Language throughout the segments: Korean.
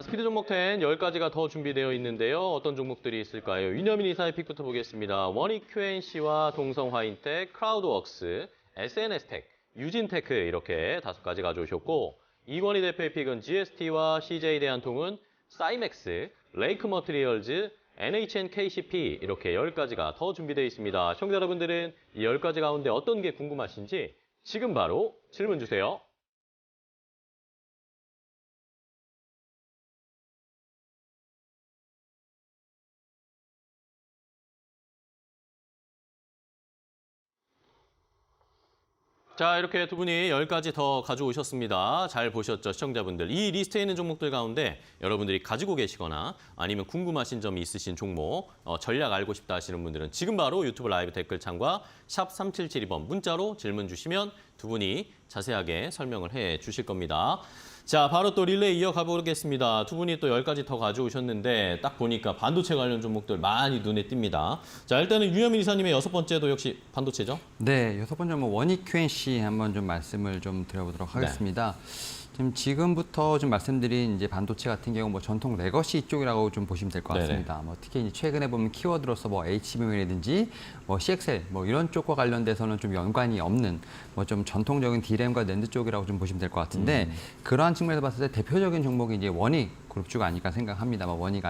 스피드 종목 10 10가지가 더 준비되어 있는데요. 어떤 종목들이 있을까요? 윤여민 이사의 픽부터 보겠습니다. 원익 QNC와 동성 화인텍, 크라우드웍스, SNS텍, 유진테크 이렇게 5가지 가져오셨고 이권희 대표의 픽은 GST와 CJ 대한통운, 사이맥스, 레이크 머티리얼즈, NHN KCP 이렇게 10가지가 더 준비되어 있습니다. 시청자 여러분들은 이 10가지 가운데 어떤 게 궁금하신지 지금 바로 질문 주세요. 자, 이렇게 두 분이 10가지 더 가져오셨습니다. 잘 보셨죠, 시청자분들. 이 리스트에 있는 종목들 가운데 여러분들이 가지고 계시거나 아니면 궁금하신 점이 있으신 종목, 전략 알고 싶다 하시는 분들은 지금 바로 유튜브 라이브 댓글창과 샵 3772번 문자로 질문 주시면 두 분이 자세하게 설명을 해 주실 겁니다. 자, 바로 또 릴레이 이어가 보겠습니다. 두 분이 또 10가지 더 가져오셨는데 딱 보니까 반도체 관련 종목들 많이 눈에 띕니다. 자, 일단은 유여민 이사님의 6번째도 역시 반도체죠? 네, 6번째 원익 QNC 한번 좀 말씀을 좀 드려보도록 하겠습니다. 지금부터 좀 말씀드린 이제 반도체 같은 경우 뭐 전통 레거시 쪽이라고 좀 보시면 될 것 같습니다. 뭐 특히 이제 최근에 보면 키워드로서 뭐 HBM이라든지 뭐 CXL 뭐 이런 쪽과 관련돼서는 좀 연관이 없는 뭐 좀 전통적인 D램과 낸드 쪽이라고 좀 보시면 될 것 같은데 그러한 측면에서 봤을 때 대표적인 종목이 이제 원익 그룹주가 아닐까 생각합니다. 뭐 원익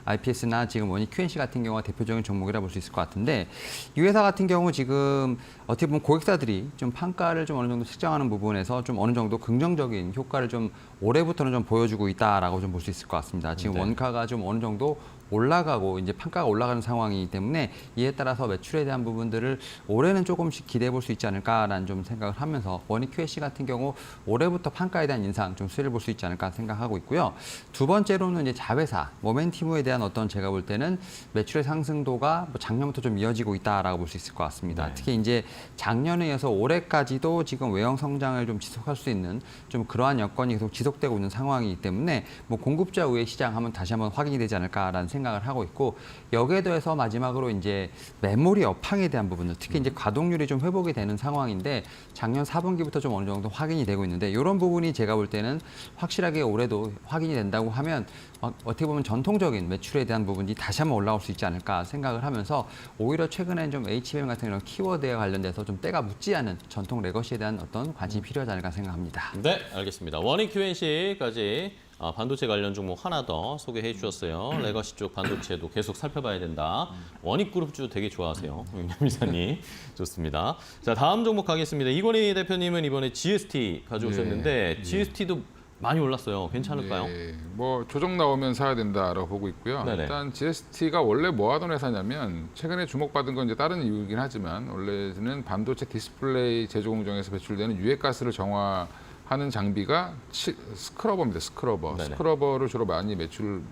IPS나 지금 원익 QNC 같은 경우가 대표적인 종목이라 볼 수 있을 것 같은데 이 회사 같은 경우 지금 어떻게 보면 고객사들이 좀 판가를 좀 어느 정도 측정하는 부분에서 좀 어느 정도 긍정적인 효과를 좀 올해부터는 좀 보여주고 있다라고 좀 볼 수 있을 것 같습니다. 지금 원가가 좀 어느 정도 올라가고 이제 판가가 올라가는 상황이기 때문에 이에 따라서 매출에 대한 부분들을 올해는 조금씩 기대해 볼 수 있지 않을까라는 좀 생각을 하면서 원익 QNC 같은 경우 올해부터 판가에 대한 인상 좀 수혜를 볼 수 있지 않을까 생각하고 있고요. 두 번째로는 이제 자회사 모멘티브에 대한 어떤 제가 볼 때는 매출의 상승도가 뭐 작년부터 좀 이어지고 있다라고 볼 수 있을 것 같습니다. 네. 특히 이제 작년에 이어서 올해까지도 지금 외형 성장을 좀 지속할 수 있는 좀 그러한 여건이 계속 지속되고 있는 상황이기 때문에 뭐 공급자 우회 시장 한번 다시 한번 확인이 되지 않을까라는 생각을 하고 있고 여기에 더해서 마지막으로 이제 메모리 업황에 대한 부분들 특히 이제 가동률이 좀 회복이 되는 상황인데 작년 4분기부터 좀 어느 정도 확인이 되고 있는데 이런 부분이 제가 볼 때는 확실하게 올해도 확인이 된다고 하면 어떻게 보면 전통적인 매출에 대한 부분이 다시 한번 올라올 수 있지 않을까 생각을 하면서 오히려 최근에는 좀 HBM 같은 이런 키워드에 관련돼서 좀 때가 묻지 않은 전통 레거시에 대한 어떤 관심이 필요하지 않을까 생각합니다. 네, 알겠습니다. 원익 QNC까지 반도체 관련 종목 하나 더 소개해 주셨어요. 레거시 쪽 반도체도 계속 살펴봐야 된다. 원익 그룹주 되게 좋아하세요. 윤여민 이사님. 좋습니다. 자, 다음 종목 가겠습니다. 이권희 대표님은 이번에 GST 가져오셨는데 GST도 많이 올랐어요. 괜찮을까요? 예, 뭐 조정 나오면 사야 된다라고 보고 있고요. 네네. 일단 GST가 원래 뭐 하던 회사냐면 최근에 주목받은 건 이제 다른 이유이긴 하지만 원래는 반도체 디스플레이 제조 공정에서 배출되는 유해가스를 정화하는 장비가 스크러버입니다. 스크러버. 네네. 스크러버를 주로 많이 매출을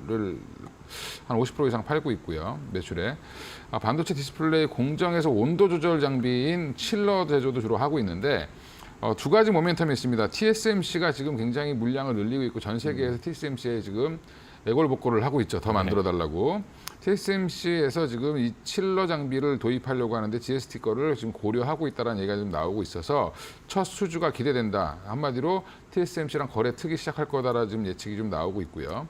한 50% 이상 팔고 있고요. 매출에. 반도체 디스플레이 공정에서 온도 조절 장비인 칠러 제조도 주로 하고 있는데 두 가지 모멘텀이 있습니다. TSMC가 지금 굉장히 물량을 늘리고 있고 전 세계에서 TSMC에 지금 애걸복걸을 하고 있죠. 더 만들어달라고. TSMC에서 지금 이 칠러 장비를 도입하려고 하는데 GST 거를 지금 고려하고 있다는 얘기가 좀 나오고 있어서 첫 수주가 기대된다. 한마디로 TSMC랑 거래 트기 시작할 거다라는 지금 예측이 좀 나오고 있고요.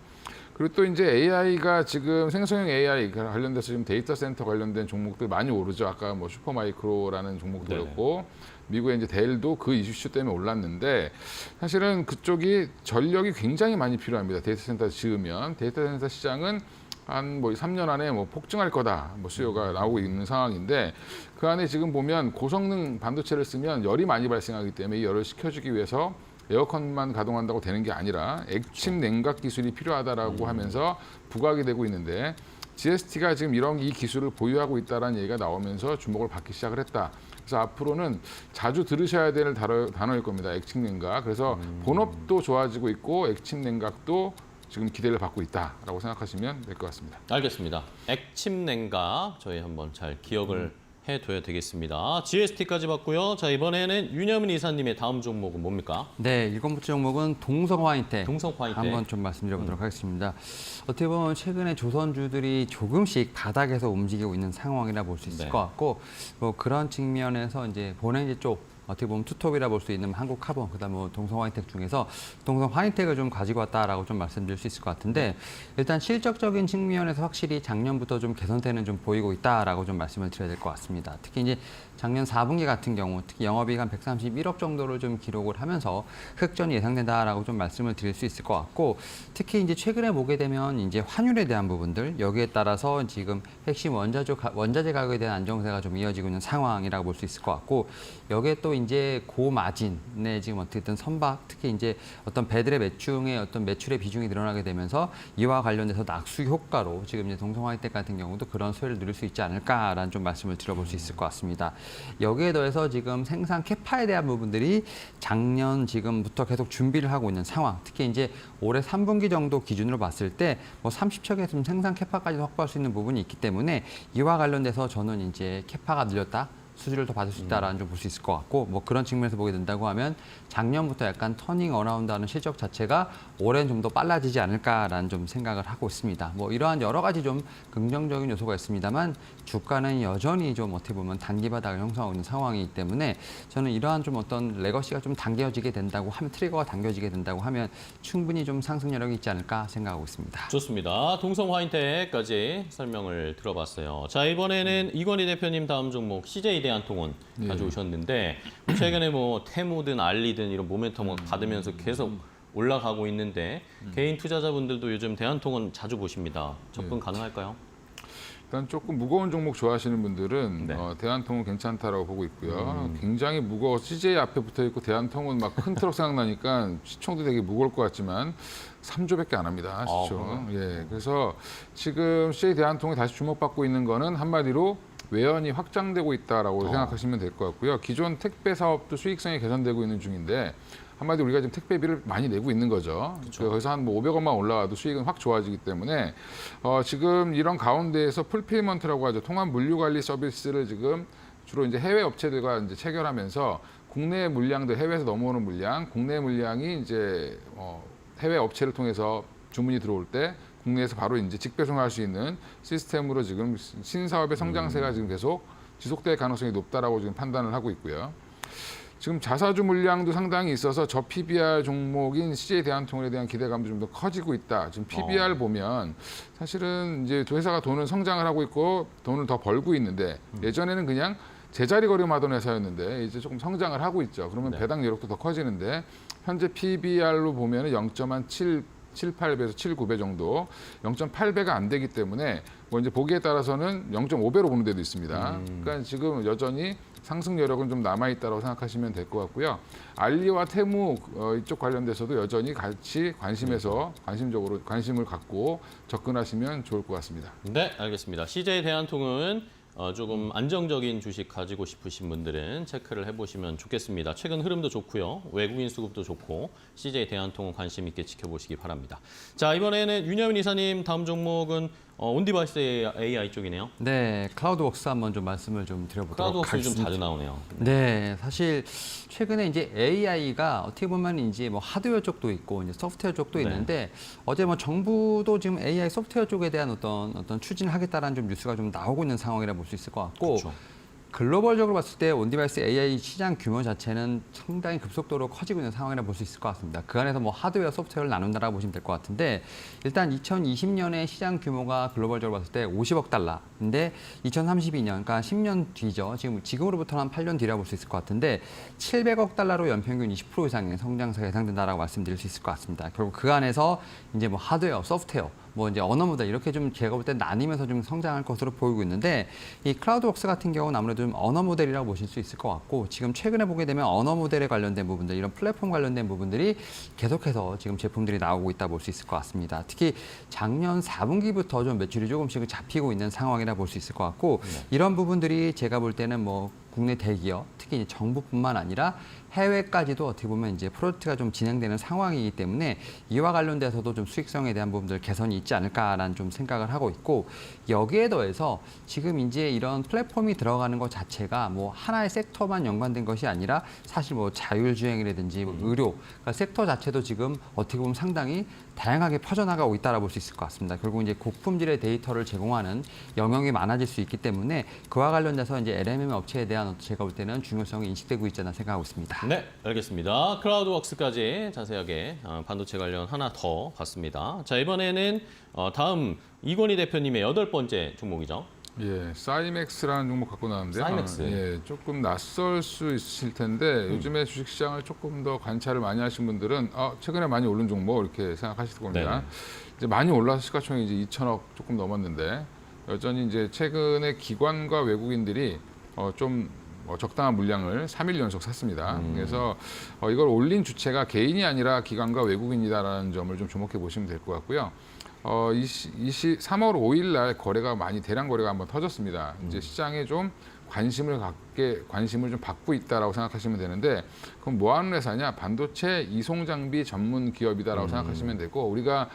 그리고 또 이제 AI가 지금 생성형 AI 관련돼서 지금 데이터 센터 관련된 종목들 많이 오르죠. 아까 뭐 슈퍼마이크로라는 종목도 네네. 그렇고 미국의 이제 델도 그 이슈 때문에 올랐는데 사실은 그쪽이 전력이 굉장히 많이 필요합니다. 데이터 센터 지으면 데이터 센터 시장은 한 뭐 3년 안에 뭐 폭증할 거다. 뭐 수요가 나오고 있는 상황인데 그 안에 지금 보면 고성능 반도체를 쓰면 열이 많이 발생하기 때문에 이 열을 식혀주기 위해서 에어컨만 가동한다고 되는 게 아니라 액침 냉각 기술이 필요하다라고 하면서 부각이 되고 있는데 GST가 지금 이 기술을 보유하고 있다는 얘기가 나오면서 주목을 받기 시작을 했다. 그래서 앞으로는 자주 들으셔야 될 단어일 겁니다. 액침 냉각. 그래서 본업도 좋아지고 있고 액침 냉각도 지금 기대를 받고 있다라고 생각하시면 될 것 같습니다. 알겠습니다. 액침 냉각 저희 한번 잘 기억을 해둬야 되겠습니다. GST까지 봤고요. 자, 이번에는 윤여민 이사님의 다음 종목은 뭡니까? 네, 7번째 종목은 동성 화이텍. 동성 화이텍. 한번 좀 말씀드려보도록 하겠습니다. 어떻게 보면 최근에 조선주들이 조금씩 바닥에서 움직이고 있는 상황이라 볼 수 있을 네. 것 같고, 뭐 그런 측면에서 이제 본행제 쪽 어떻게 보면 투톱이라 볼 수 있는 한국카본, 그다음에 뭐 동성화이텍 중에서 동성화이텍을 좀 가지고 왔다라고 좀 말씀드릴 수 있을 것 같은데 일단 실적적인 측면에서 확실히 작년부터 좀 개선세는 좀 보이고 있다라고 좀 말씀을 드려야 될 것 같습니다. 특히 이제 작년 4분기 같은 경우 특히 영업이익 한 131억 정도를 좀 기록을 하면서 흑전이 예상된다라고 좀 말씀을 드릴 수 있을 것 같고 특히 이제 최근에 보게 되면 이제 환율에 대한 부분들 여기에 따라서 지금 핵심 원자재 가격에 대한 안정세가 좀 이어지고 있는 상황이라고 볼 수 있을 것 같고 여기에 또 이제 고마진의 지금 어떻게든 선박 특히 이제 어떤 배들의 매출의 어떤 매출의 비중이 늘어나게 되면서 이와 관련돼서 낙수 효과로 지금 이제 동성화이텍 같은 경우도 그런 수혜를 누릴 수 있지 않을까라는 좀 말씀을 드려볼 수 있을 것 같습니다. 여기에 더해서 지금 생산 캐파에 대한 부분들이 작년 지금부터 계속 준비를 하고 있는 상황. 특히 이제 올해 3분기 정도 기준으로 봤을 때 뭐 30척의 좀 생산 캐파까지 확보할 수 있는 부분이 있기 때문에 이와 관련돼서 저는 이제 캐파가 늘렸다. 수주를 더 받을 수 있다라는 좀 볼 수 있을 것 같고 뭐 그런 측면에서 보게 된다고 하면 작년부터 약간 터닝 어라운드하는 실적 자체가 올해는 좀 더 빨라지지 않을까라는 좀 생각을 하고 있습니다. 뭐 이러한 여러 가지 좀 긍정적인 요소가 있습니다만 주가는 여전히 좀 어떻게 보면 단기 바닥을 형성하고 있는 상황이기 때문에 저는 이러한 좀 어떤 레거시가 좀 당겨지게 된다고 하면 트리거가 당겨지게 된다고 하면 충분히 좀 상승 여력이 있지 않을까 생각하고 있습니다. 좋습니다. 동성화이텍까지 설명을 들어봤어요. 자, 이번에는 이건희 대표님 다음 종목 CJ 대한통운 가져오셨는데 최근에 뭐 테무든 알리든 이런 모멘텀을 받으면서 계속 올라가고 있는데 개인 투자자분들도 요즘 대한통운 자주 보십니다. 접근 가능할까요? 일단 조금 무거운 종목 좋아하시는 분들은 네. 대한통운 괜찮다라고 보고 있고요. 굉장히 무거워. CJ 앞에 붙어 있고 대한통운 막 큰 트럭 생각나니까 시총도 되게 무거울 것 같지만 3조밖에 안 합니다. 시총. 예. 그래서 지금 CJ 대한통운이 다시 주목받고 있는 거는 한마디로 외연이 확장되고 있다라고 생각하시면 될 것 같고요. 기존 택배 사업도 수익성이 개선되고 있는 중인데 한마디로 우리가 지금 택배비를 많이 내고 있는 거죠. 그렇죠. 그래서 한 뭐 500원만 올라와도 수익은 확 좋아지기 때문에 지금 이런 가운데에서 풀필먼트라고 하죠. 통합 물류 관리 서비스를 지금 주로 이제 해외 업체들과 이제 체결하면서 국내 물량들 해외에서 넘어오는 물량, 국내 물량이 이제 해외 업체를 통해서 주문이 들어올 때 국내에서 바로 이제 직배송할 수 있는 시스템으로 지금 신사업의 성장세가 지금 계속 지속될 가능성이 높다라고 지금 판단을 하고 있고요. 지금 자사주 물량도 상당히 있어서 저 PBR 종목인 CJ 대한통운에 대한 기대감도 좀 더 커지고 있다. 지금 PBR 보면 사실은 이제 회사가 돈을 성장을 하고 있고 돈을 더 벌고 있는데 예전에는 그냥 제자리 걸음하던 회사였는데 이제 조금 성장을 하고 있죠. 그러면 배당 여력도 더 커지는데 현재 PBR로 보면 0.78배에서 7,9배 정도, 0.8배가 안 되기 때문에 뭐 이제 보기에 따라서는 0.5배로 보는 데도 있습니다. 그러니까 지금 여전히 상승 여력은 좀 남아 있다고 생각하시면 될 것 같고요. 알리와 테무 이쪽 관련돼서도 여전히 같이 관심적으로 관심을 갖고 접근하시면 좋을 것 같습니다. 네, 알겠습니다. CJ 대한통운 조금 안정적인 주식 가지고 싶으신 분들은 체크를 해보시면 좋겠습니다. 최근 흐름도 좋고요. 외국인 수급도 좋고 CJ 대한통운 관심 있게 지켜보시기 바랍니다. 자, 이번에는 윤여민 이사님 다음 종목은 온디바이스 AI 쪽이네요. 네, 클라우드웍스 한번 좀 말씀을 좀 드려보도록 클라우드웍스 좀 하겠습니다. 자주 나오네요. 네, 사실 최근에 이제 AI가 어떻게 보면 이제 뭐 하드웨어 쪽도 있고 이제 소프트웨어 쪽도 네. 있는데 어제 뭐 정부도 지금 AI 소프트웨어 쪽에 대한 어떤 추진을 하겠다라는 좀 뉴스가 좀 나오고 있는 상황이라 볼 수 있을 것 같고 그렇죠. 글로벌적으로 봤을 때 온디바이스 AI 시장 규모 자체는 상당히 급속도로 커지고 있는 상황이라 볼 수 있을 것 같습니다. 그 안에서 뭐 하드웨어, 소프트웨어를 나눈다라고 보시면 될 것 같은데 일단 2020년에 시장 규모가 글로벌적으로 봤을 때 50억 달러인데 2032년, 그러니까 10년 뒤죠. 지금으로부터 한 8년 뒤라고 볼 수 있을 것 같은데 700억 달러로 연평균 20% 이상의 성장세가 예상된다라고 말씀드릴 수 있을 것 같습니다. 결국 그 안에서 이제 뭐 하드웨어, 소프트웨어 뭐 이제 언어 모델 이렇게 좀 제가 볼 때 나뉘면서 좀 성장할 것으로 보이고 있는데 이 클라우드웍스 같은 경우는 아무래도 좀 언어 모델이라고 보실 수 있을 것 같고 지금 최근에 보게 되면 언어 모델에 관련된 부분들 이런 플랫폼 관련된 부분들이 계속해서 지금 제품들이 나오고 있다 볼 수 있을 것 같습니다. 특히 작년 4분기부터 좀 매출이 조금씩 잡히고 있는 상황이라 볼 수 있을 것 같고 이런 부분들이 제가 볼 때는 뭐 국내 대기업, 특히 정부뿐만 아니라 해외까지도 어떻게 보면 이제 프로젝트가 좀 진행되는 상황이기 때문에 이와 관련돼서도 좀 수익성에 대한 부분들 개선이 있지 않을까라는 좀 생각을 하고 있고, 여기에 더해서 지금 이제 이런 플랫폼이 들어가는 것 자체가 뭐 하나의 섹터만 연관된 것이 아니라 사실 뭐 자율주행이라든지 뭐 의료, 그러니까 섹터 자체도 지금 어떻게 보면 상당히 다양하게 퍼져나가고 있다라 볼 수 있을 것 같습니다. 결국 이제 고품질의 데이터를 제공하는 영역이 많아질 수 있기 때문에 그와 관련돼서 이제 LMM 업체에 대한 제가 볼 때는 중요성이 인식되고 있지 않나 생각하고 있습니다. 네, 알겠습니다. 크라우드웍스까지 자세하게 반도체 관련 하나 더 봤습니다. 자, 이번에는 다음 이건희 대표님의 8번째 종목이죠. 예, 사이맥스라는 종목 갖고 나왔는데요. 사이맥스. 예, 조금 낯설 수 있으실 텐데 요즘에 주식시장을 조금 더 관찰을 많이 하신 분들은 최근에 많이 오른 종목 이렇게 생각하실 겁니다. 네네. 이제 많이 올라서 시가총액이 이제 2천억 조금 넘었는데 여전히 이제 최근에 기관과 외국인들이 좀 적당한 물량을 3일 연속 샀습니다. 그래서 이걸 올린 주체가 개인이 아니라 기관과 외국인이다라는 점을 좀 주목해 보시면 될 것 같고요. 3월 5일 날 거래가 많이 대량 거래가 한번 터졌습니다. 이제 시장에 좀 관심을 좀 받고 있다라고 생각하시면 되는데, 그럼 뭐 하는 회사냐? 반도체 이송 장비 전문 기업이다라고 생각하시면 되고, 우리가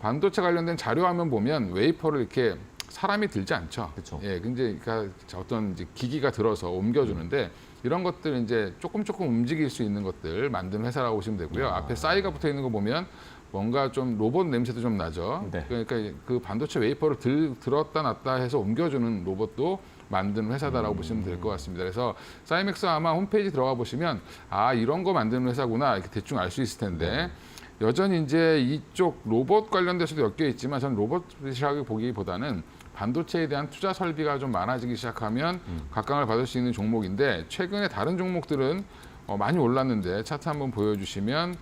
반도체 관련된 자료화면 보면 웨이퍼를 이렇게 사람이 들지 않죠. 그쵸. 예, 근데 그러니까 어떤 이제 기기가 들어서 옮겨주는데 이런 것들 이제 조금 움직일 수 있는 것들 만든 회사라고 보시면 되고요. 앞에 싸이가 붙어 있는 거 보면 뭔가 좀 로봇 냄새도 좀 나죠. 네. 그러니까 그 반도체 웨이퍼를 들었다 놨다 해서 옮겨주는 로봇도 만드는 회사다라고 보시면 될 것 같습니다. 그래서 사이맥스 아마 홈페이지 들어가 보시면 이런 거 만드는 회사구나 이렇게 대충 알 수 있을 텐데 여전히 이제 이쪽 로봇 관련돼서도 엮여 있지만 저는 로봇이라고 보기보다는 반도체에 대한 투자 설비가 좀 많아지기 시작하면 각광을 받을 수 있는 종목인데, 최근에 다른 종목들은 많이 올랐는데 차트 한번 보여주시면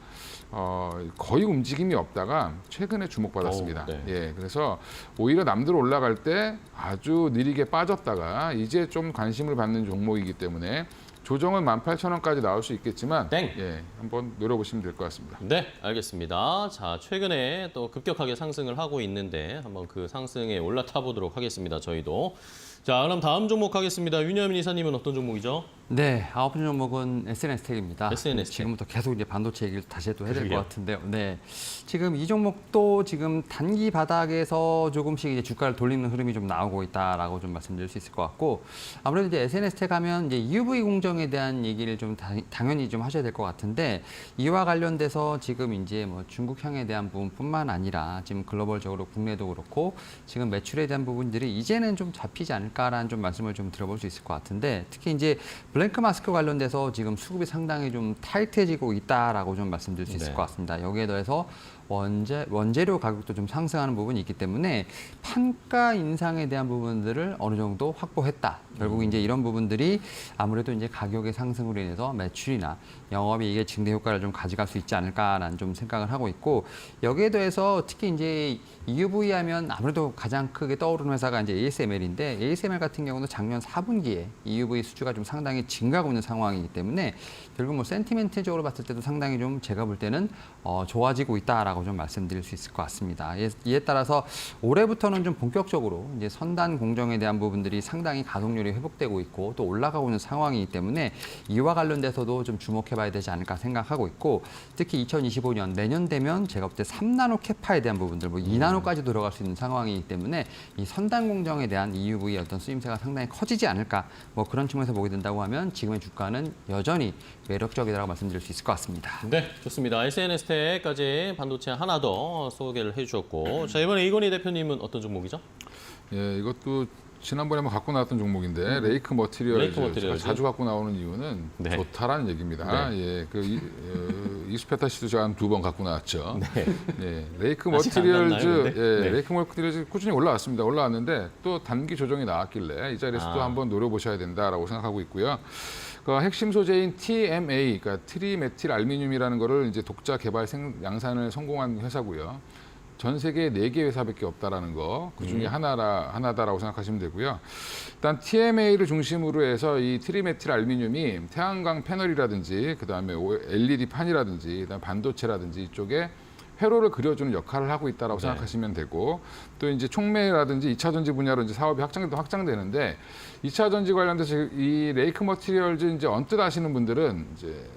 거의 움직임이 없다가 최근에 주목받았습니다. 네. 예, 그래서 오히려 남들 올라갈 때 아주 느리게 빠졌다가 이제 좀 관심을 받는 종목이기 때문에 조정은 18,000원까지 나올 수 있겠지만 땡. 예, 한번 노려보시면 될 것 같습니다. 네, 알겠습니다. 자, 최근에 또 급격하게 상승을 하고 있는데 한번 그 상승에 올라타 보도록 하겠습니다. 저희도. 자, 그럼 다음 종목 하겠습니다. 윤여민 이사님은 어떤 종목이죠? 네, 9번째 종목은 SNS텍입니다. SNS텍. 지금부터 계속 이제 반도체 얘기를 다시 해도 해야 될 것 그러게요. 같은데요. 네, 지금 이 종목도 지금 단기 바닥에서 조금씩 이제 주가를 돌리는 흐름이 좀 나오고 있다라고 좀 말씀드릴 수 있을 것 같고, 아무래도 이제 SNS텍 하면 이제 EUV 공정에 대한 얘기를 좀 당연히 좀 하셔야 될 것 같은데, 이와 관련돼서 지금 이제 뭐 중국향에 대한 부분뿐만 아니라 지금 글로벌적으로 국내도 그렇고 지금 매출에 대한 부분들이 이제는 좀 잡히지 않을까라는 좀 말씀을 좀 드려볼 수 있을 것 같은데, 특히 이제 블랭크 마스크 관련돼서 지금 수급이 상당히 좀 타이트해지고 있다라고 좀 말씀드릴 수 있을 네. 것 같습니다. 여기에 더해서 원재료 가격도 좀 상승하는 부분이 있기 때문에 판가 인상에 대한 부분들을 어느 정도 확보했다. 결국 이제 이런 부분들이 아무래도 이제 가격의 상승으로 인해서 매출이나 영업이익의 증대 효과를 좀 가져갈 수 있지 않을까라는 좀 생각을 하고 있고, 여기에 더해서 특히 이제 EUV 하면 아무래도 가장 크게 떠오르는 회사가 이제 ASML인데, ASML 같은 경우는 작년 4분기에 EUV 수주가 좀 상당히 증가하고 있는 상황이기 때문에 결국 뭐 센티멘트적으로 봤을 때도 상당히 좀 제가 볼 때는 좋아지고 있다라고 좀 말씀드릴 수 있을 것 같습니다. 이에 따라서 올해부터는 좀 본격적으로 이제 선단 공정에 대한 부분들이 상당히 가동률이 회복되고 있고 또 올라가고 있는 상황이기 때문에 이와 관련돼서도 좀 주목해봐야 되지 않을까 생각하고 있고, 특히 2025년 내년 되면 제가 볼 때 3나노 캐파에 대한 부분들, 뭐 2나노까지 들어갈 수 있는 상황이기 때문에 이 선단 공정에 대한 EUV의 어떤 쓰임새가 상당히 커지지 않을까, 뭐 그런 측면에서 보게 된다고 하면 지금의 주가는 여전히 매력적이라고 말씀드릴 수 있을 것 같습니다. 네, 좋습니다. SNS텍까지 반도체 하나 더 소개를 해주셨고, 자, 이번에 이건희 대표님은 어떤 종목이죠? 예, 이것도 지난번에 한번 갖고 나왔던 종목인데 레이크 머티리얼즈 레이크 머티리얼즈. 자주 갖고 나오는 이유는 네. 좋다라는 얘기입니다. 네. 예, 이수페타 씨도 제가 한 2번 갖고 나왔죠. 네. 예, 레이크 아직 안 머티리얼즈, 갔나요, 근데? 예, 네. 레이크 머티리얼즈 꾸준히 올라왔습니다. 올라왔는데 또 단기 조정이 나왔길래 이 자리에서 또 한번 노려보셔야 된다라고 생각하고 있고요. 그 핵심 소재인 TMA, 그러니까 트리메틸 알루미늄이라는 거를 이제 독자 개발 양산을 성공한 회사고요. 전 세계에 4개 회사밖에 없다라는 거, 그 중에 하나다라고 생각하시면 되고요. 일단 TMA를 중심으로 해서 이 트리메틸 알루미늄이 태양광 패널이라든지, 그다음에 LED 판이라든지, 그다음에 반도체라든지 이쪽에 회로를 그려주는 역할을 하고 있다라고 네. 생각하시면 되고 또 이제 촉매라든지 2차 전지 분야로 이제 사업이 확장되는데 2차 전지 관련돼서 이 레이크 머티리얼즈 이제 언뜻 아시는 분들은 이제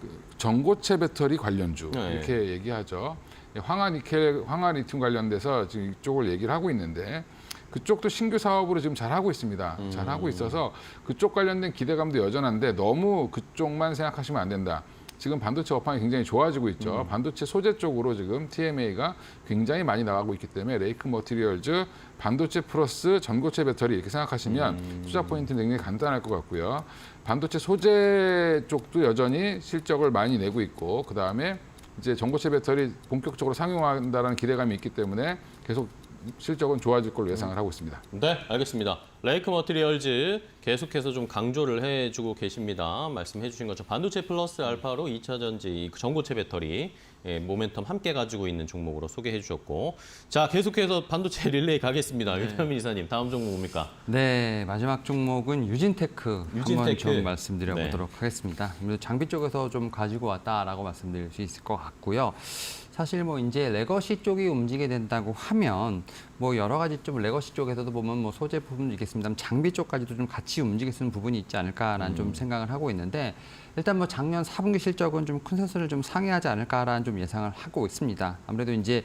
그 전고체 배터리 관련주 네. 이렇게 얘기하죠. 황화 니켈, 황화 리튬 관련돼서 지금 이쪽을 얘기를 하고 있는데 그쪽도 신규 사업으로 지금 잘 하고 있습니다. 잘 하고 있어서 그쪽 관련된 기대감도 여전한데 너무 그쪽만 생각하시면 안 된다. 지금 반도체 업황이 굉장히 좋아지고 있죠. 반도체 소재 쪽으로 지금 TMA가 굉장히 많이 나가고 있기 때문에 레이크 머티리얼즈 반도체 플러스 전고체 배터리 이렇게 생각하시면 투자 포인트는 굉장히 간단할 것 같고요. 반도체 소재 쪽도 여전히 실적을 많이 내고 있고 그다음에 이제 전고체 배터리 본격적으로 상용화한다는 기대감이 있기 때문에 계속 실적은 좋아질 걸로 예상을 하고 있습니다. 네, 알겠습니다. 레이크 머티리얼즈 계속해서 좀 강조를 해주고 계십니다. 말씀해 주신 것처럼 반도체 플러스 알파로 2차 전지 전고체 배터리 모멘텀 함께 가지고 있는 종목으로 소개해 주셨고 자, 계속해서 반도체 릴레이 가겠습니다. 유태민 이사님, 다음 종목 뭡니까? 네, 마지막 종목은 유진테크 한번 좀 네. 말씀드려보도록 하겠습니다. 아무래도 장비 쪽에서 좀 가지고 왔다라고 말씀드릴 수 있을 것 같고요. 사실 뭐 이제 레거시 쪽이 움직이게 된다고 하면 뭐 여러 가지 좀 레거시 쪽에서도 보면 뭐 소재 부분도 있겠습니다만 장비 쪽까지도 좀 같이 움직일 수 있는 부분이 있지 않을까라는 좀 생각을 하고 있는데 일단 뭐 작년 4분기 실적은 좀 컨센서스를 좀 상회하지 않을까라는 좀 예상을 하고 있습니다. 아무래도 이제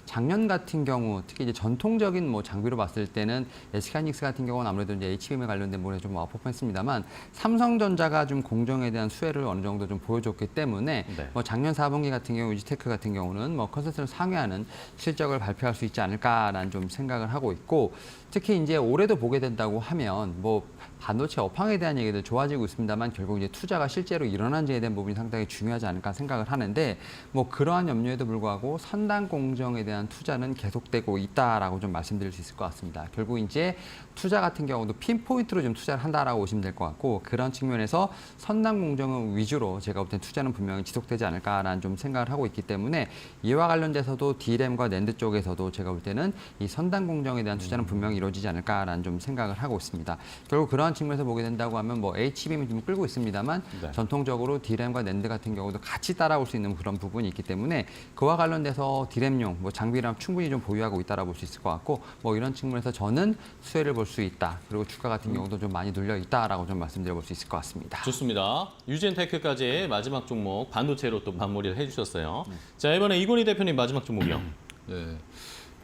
작년 같은 경우 특히 이제 전통적인 뭐 장비로 봤을 때는 SK하이닉스 같은 경우는 아무래도 이제 HBM에 관련된 부분에 좀 아웃퍼폼했습니다만 삼성전자가 좀 공정에 대한 수혜를 어느 정도 좀 보여줬기 때문에 네. 뭐 작년 4분기 같은 경우 유지테크 같은 경우는 뭐 컨센서스를 상회하는 실적을 발표할 수 있지 않을까라는 좀 생각을 하고 있고 특히 이제 올해도 보게 된다고 하면 뭐 반도체 업황에 대한 얘기들 좋아지고 있습니다만 결국 이제 투자가 실제로 일어난지에 대한 부분이 상당히 중요하지 않을까 생각을 하는데 뭐 그러한 염려에도 불구하고 선단 공정에 대한 투자는 계속되고 있다라고 좀 말씀드릴 수 있을 것 같습니다. 결국 이제 투자 같은 경우도 핀포인트로 좀 투자를 한다라고 보시면 될 것 같고 그런 측면에서 선단 공정 위주로 제가 볼 땐 투자는 분명히 지속되지 않을까라는 좀 생각을 하고 있기 때문에 이와 관련돼서도 D램과 낸드 쪽에서도 제가 볼 때는 이 선단 공정에 대한 투자는 분명히 이루어지지 않을까라는 좀 생각을 하고 있습니다. 결국 그러한 측면에서 보게 된다고 하면 뭐 HBM이 좀 끌고 있습니다만 네. 전통적으로 D램과 낸드 같은 경우도 같이 따라올 수 있는 그런 부분이 있기 때문에 그와 관련돼서 D램용 뭐 장비랑 충분히 좀 보유하고 있다라고 볼 수 있을 것 같고 뭐 이런 측면에서 저는 수혜를 볼 수 있다. 그리고 주가 같은 경우도 좀 많이 눌려 있다라고 좀 말씀드려 볼 수 있을 것 같습니다. 좋습니다. 유진테크까지 마지막 종목 반도체로 또 마무리를 해주셨어요. 자, 이번에 이건희 대표님 마지막 종목이요. 네,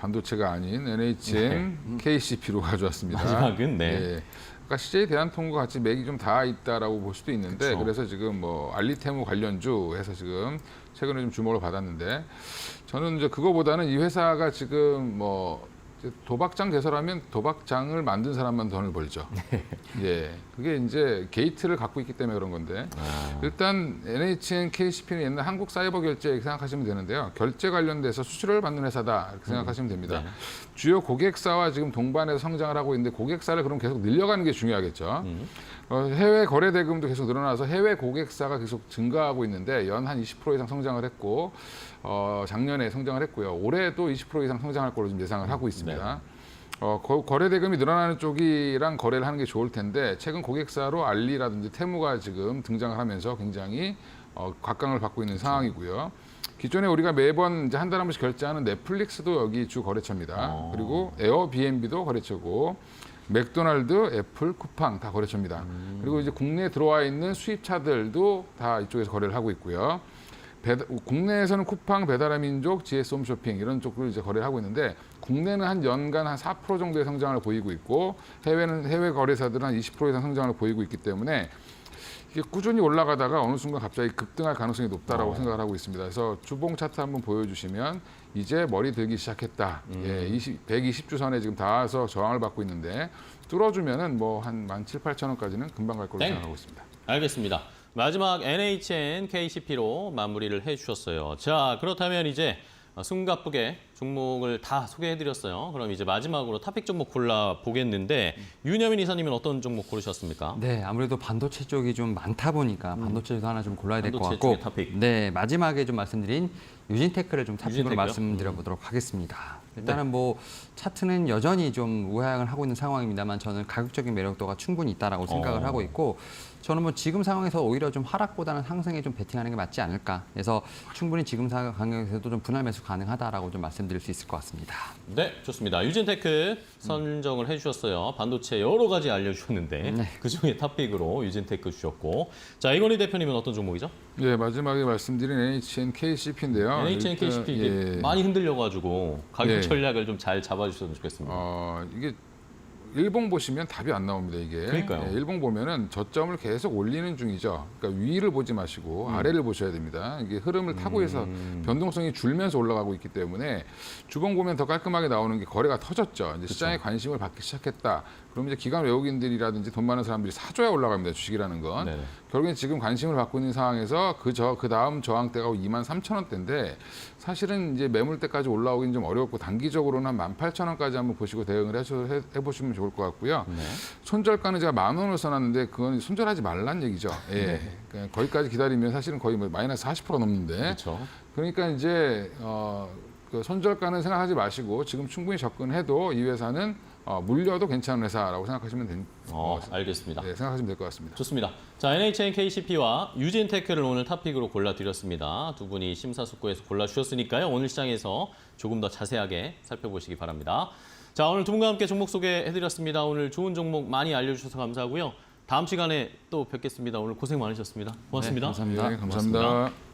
반도체가 아닌 NHN KCP로 가져왔습니다. 마지막은 네. 예. 아까 CJ 대한통과 같이 맥이 좀 닿아 있다라고 볼 수도 있는데 그쵸. 그래서 지금 뭐 알리테무 관련주 해서 지금 최근에 좀 주목을 받았는데 저는 이제 그거보다는 이 회사가 지금 뭐 이제 도박장 개설하면 도박장을 만든 사람만 돈을 벌죠. 예, 그게 이제 게이트를 갖고 있기 때문에 그런 건데 일단 NHN KCP는 옛날 한국 사이버 결제 이렇게 생각하시면 되는데요. 결제 관련돼서 수수료를 받는 회사다 이렇게 생각하시면 됩니다. 네. 주요 고객사와 지금 동반해서 성장을 하고 있는데 고객사를 그럼 계속 늘려가는 게 중요하겠죠. 해외 거래 대금도 계속 늘어나서 해외 고객사가 계속 증가하고 있는데 연 한 20% 이상 성장을 했고 작년에 성장을 했고요. 올해도 20% 이상 성장할 걸로 좀 예상을 하고 있습니다. 거래 대금이 늘어나는 쪽이랑 거래를 하는 게 좋을 텐데 최근 고객사로 알리라든지 테무가 지금 등장을 하면서 굉장히 각광을 받고 있는 상황이고요. 기존에 우리가 매번 이제 한 달에 한 번씩 결제하는 넷플릭스도 여기 주 거래처입니다. 그리고 에어비앤비도 거래처고 맥도날드, 애플, 쿠팡 다 거래처입니다. 그리고 이제 국내에 들어와 있는 수입차들도 다 이쪽에서 거래를 하고 있고요. 국내에서는 쿠팡, 배달의 민족, GS 홈쇼핑 이런 쪽을 이제 거래를 하고 있는데 국내는 한 연간 한 4% 정도의 성장을 보이고 있고 해외 거래사들은 한 20% 이상 성장을 보이고 있기 때문에 이게 꾸준히 올라가다가 어느 순간 갑자기 급등할 가능성이 높다라고 생각을 하고 있습니다. 그래서 주봉 차트 한번 보여주시면 이제 머리 들기 시작했다. 예, 120주 선에 지금 닿아서 저항을 받고 있는데 뚫어주면은 뭐 한 17,800원까지는 금방 갈 걸로 땡. 생각하고 있습니다. 알겠습니다. 마지막 NHN KCP로 마무리를 해주셨어요. 자, 그렇다면 이제 숨가쁘게 종목을 다 소개해드렸어요. 그럼 이제 마지막으로 탑픽 종목 골라보겠는데 윤여민 이사님은 어떤 종목 고르셨습니까? 네, 아무래도 반도체 쪽이 좀 많다 보니까 반도체도 하나 좀 골라야 될 것 반도체 같고 쪽의 탑픽. 네, 마지막에 좀 말씀드린 유진테크를 좀 탑픽으로 유진테크요? 말씀드려 보도록 하겠습니다. 일단은 뭐 차트는 여전히 좀 우하향을 하고 있는 상황입니다만 저는 가격적인 매력도가 충분히 있다라고 생각을 하고 있고 저는 뭐 지금 상황에서 오히려 좀 하락보다는 상승에 좀 베팅하는 게 맞지 않을까. 그래서 충분히 지금 가격에서도 좀 분할 매수 가능하다라고 좀 말씀드릴 수 있을 것 같습니다. 네, 좋습니다. 유진테크 선정을 해주셨어요. 반도체 여러 가지 알려주셨는데 그중에 탑픽으로 유진테크 주셨고 자, 이건희 대표님은 어떤 종목이죠? 네, 마지막에 말씀드린 NHNKCP인데요. NHNKCP 이게 많이 흔들려가지고 가격 예. 전략을 좀 잘 잡아주셨으면 좋겠습니다. 이게 일봉 보시면 답이 안 나옵니다, 이게. 그러니까요. 예, 일봉 보면은 저점을 계속 올리는 중이죠. 그러니까 위를 보지 마시고 아래를 보셔야 됩니다. 이게 흐름을 타고 해서 변동성이 줄면서 올라가고 있기 때문에 주봉 보면 더 깔끔하게 나오는 게 거래가 터졌죠. 이제 시장에 관심을 받기 시작했다. 그럼 이제 기관 외국인들이라든지 돈 많은 사람들이 사줘야 올라갑니다. 주식이라는 건. 네네. 결국엔 지금 관심을 받고 있는 상황에서 그 다음 저항대가 23,000원대인데 사실은 이제 매물대까지 올라오긴 좀 어렵고 단기적으로는 한 18,000원까지 한번 보시고 대응을 해보시면 좋을 것 같고요. 네. 손절가는 제가 10,000원을 써놨는데 그건 손절하지 말란 얘기죠. 예. 그러니까 거기까지 기다리면 사실은 거의 뭐 마이너스 40% 넘는데. 그렇죠. 그러니까 이제 그 손절가는 생각하지 마시고 지금 충분히 접근해도 이 회사는 물려도 괜찮은 회사라고 생각하시면 알겠습니다. 네, 생각하시면 될 것 같습니다. 좋습니다. 자, NHNKCP와 유진테크를 오늘 탑픽으로 골라드렸습니다. 두 분이 심사숙고해서 골라주셨으니까요. 오늘 시장에서 조금 더 자세하게 살펴보시기 바랍니다. 자, 오늘 두 분과 함께 종목 소개해드렸습니다. 오늘 좋은 종목 많이 알려주셔서 감사하고요. 다음 시간에 또 뵙겠습니다. 오늘 고생 많으셨습니다. 고맙습니다. 네, 감사합니다. 네, 감사합니다.